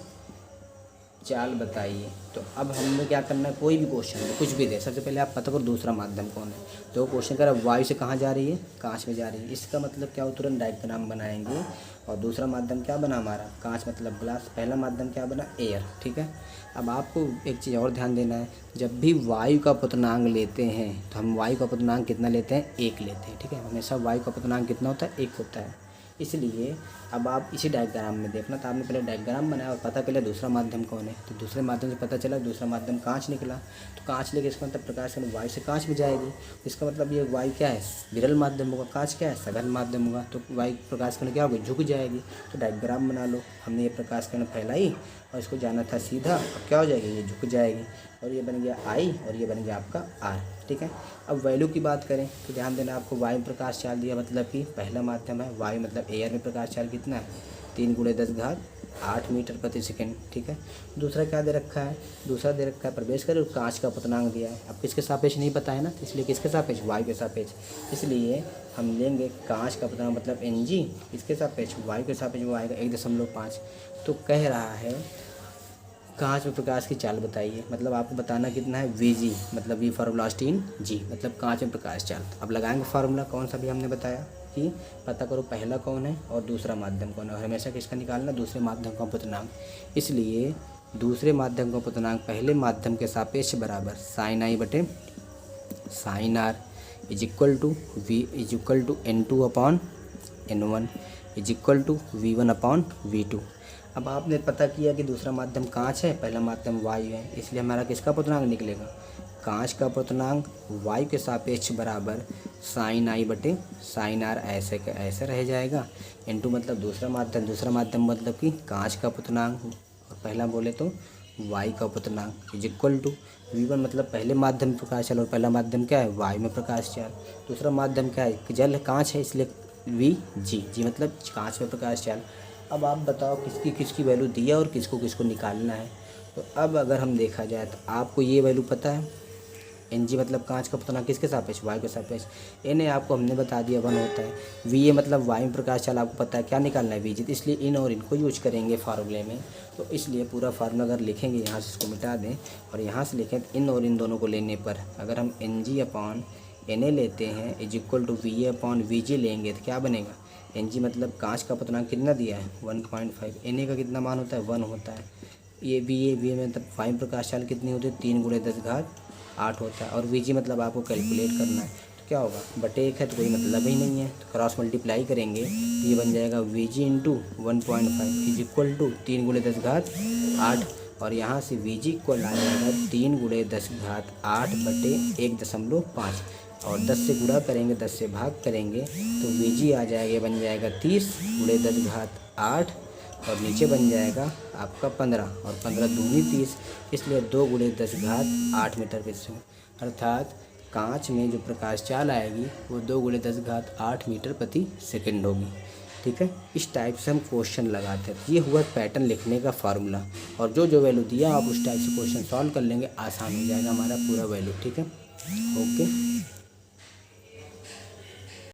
S1: चाल बताइए। तो अब हमने क्या करना है, कोई भी क्वेश्चन है कुछ भी दे, सबसे पहले आप पता करो दूसरा माध्यम कौन है। तो क्वेश्चन कर वायु से कहाँ जा रही है, कांच में जा रही है, इसका मतलब क्या हो, तुरंत डायग्राम बनाएंगे। और दूसरा माध्यम क्या बना हमारा, कांच मतलब ग्लास। पहला माध्यम क्या बना, एयर, ठीक है। अब आपको एक चीज़ और ध्यान देना है, जब भी वायु का अपवर्तनांक लेते हैं तो हम वायु का अपवर्तनांक कितना लेते हैं, 1 लेते हैं, ठीक है। हमेशा वायु का अपवर्तनांक कितना होता है, 1 होता है। इसलिए अब आप इसी डायग्राम में देखना, तो आपने पहले डायग्राम बनाया और पता कर लिया दूसरा माध्यम कौन है। तो दूसरे माध्यम से पता चला दूसरा माध्यम कांच निकला। तो कांच लेके इसका मतलब प्रकाश कण वायु से कांच में जाएगी, इसका मतलब ये वायु क्या है, विरल माध्यम होगा, कांच क्या है, सघन माध्यम होगा। तो वायु प्रकाश कण क्या होगी, झुक जाएगी। तो डायग्राम बना लो, हमने ये प्रकाश कण फैलाई और इसको जाना था सीधा, अब क्या हो जाएगी, ये झुक जाएगी। और ये बन गया I और ये बन गया आपका R, ठीक है। अब वैल्यू की बात करें तो ध्यान देना, आपको वायु में प्रकाश चाल दिया, मतलब कि पहला माध्यम है वायु, मतलब एयर में प्रकाश चाल कितना है, 3 × 10⁸ मीटर प्रति सेकंड, ठीक है। दूसरा क्या दे रखा है, दूसरा दे रखा है प्रवेश कर, और कांच का अपवर्तनांक दिया है। अब किसके सापेक्ष नहीं पता है ना, तो इसलिए किसके सापेक्ष, वायु के सापेक्ष। इसलिए हम लेंगे कांच का अपवर्तनांक मतलब Ng, इसके सापेक्ष वायु के सापेक्ष वो आएगा 1.5। तो कह रहा है कांच में प्रकाश की चाल बताइए, मतलब आपको बताना कितना है, Vg, मतलब V for velocity in G, मतलब कांच में प्रकाश चाल। अब लगाएंगे फार्मूला, कौन सा भी हमने बताया कि पता करो पहला कौन है और दूसरा माध्यम कौन है, और हमेशा किसका निकालना, दूसरे माध्यम का अपवर्तनांक। इसलिए दूसरे माध्यम का अपवर्तनांक पहले माध्यम के सापेक्ष बराबर sin I बटे sin R is equal to N2/N1 is equal to V1/V2। अब आपने पता किया कि दूसरा माध्यम कांच है, पहला माध्यम वायु है, इसलिए हमारा किसका अपवर्तनांक निकलेगा, कांच का अपवर्तनांक वायु के सापेक्ष बराबर sin I बटे sin R, ऐसे का ऐसे रह जाएगा। N2 मतलब दूसरा माध्यम मतलब कि कांच का अपवर्तनांक, और पहला बोले तो वायु का अपवर्तनांक इज इक्वल टू V1 मतलब पहले माध्यम प्रकाश चाल, और पहला माध्यम क्या है, वायु में प्रकाश चाल। दूसरा माध्यम क्या है, जल कांच है, इसलिए G मतलब कांच में प्रकाश चाल। अब आप बताओ किसकी वैल्यू दिया और किसको निकालना है। तो अब अगर हम देखा जाए तो आपको ये वैल्यू पता है, Ng मतलब कांच का अपवर्तनांक किसके सापेक्ष, वायु के सापेक्ष। Na आपको हमने बता दिया 1 होता है। Va मतलब वायु में प्रकाश चाल, आपको पता है क्या निकालना है, Vg, इसलिए इन और इनको यूज करेंगे फार्मूले में। तो इसलिए पूरा फार्मूला अगर लिखेंगे, यहाँ से इसको मिटा दें और यहाँ से लिखें, तो इन और इन दोनों को लेने पर अगर हम Ng/Na लेते हैं इज इक्वल टू Va/Vg लेंगे तो क्या बनेगा, Ng मतलब कांच का अपवर्तनांक कितना दिया है, 1.5, Na का कितना मान होता है, 1 होता है। ये Va मतलब वायु प्रकाश चाल कितनी होती है, 3 × 10⁸ होता है। और Vg मतलब आपको कैलकुलेट करना है, तो क्या होगा, बटे 1 है तो कोई मतलब ही नहीं है, तो क्रॉस मल्टीप्लाई करेंगे तो ये बन जाएगा Vg × 1.5 इज इक्वल टू 3 × 10⁸, और यहाँ से Vg इक्वल आ जाएगा 3 × 10⁸ बटे 1.5, और 10 से गुणा करेंगे, 10 से भाग करेंगे तो Vg आ जाएगा, बन जाएगा 30 × 10⁸, और नीचे बन जाएगा आपका 15, और 15 दूनी 30, इसलिए 2 × 10⁸ मीटर प्रति सेकंड, अर्थात कांच में जो प्रकाश चाल आएगी वो 2 × 10⁸ मीटर प्रति सेकंड होगी, ठीक है। इस टाइप से हम क्वेश्चन लगाते हैं। ये हुआ पैटर्न लिखने का फार्मूला, और जो वैल्यू दिया आप उस टाइप से क्वेश्चन सॉल्व कर लेंगे, आसान हो जाएगा हमारा पूरा वैल्यू, ठीक है। ओके।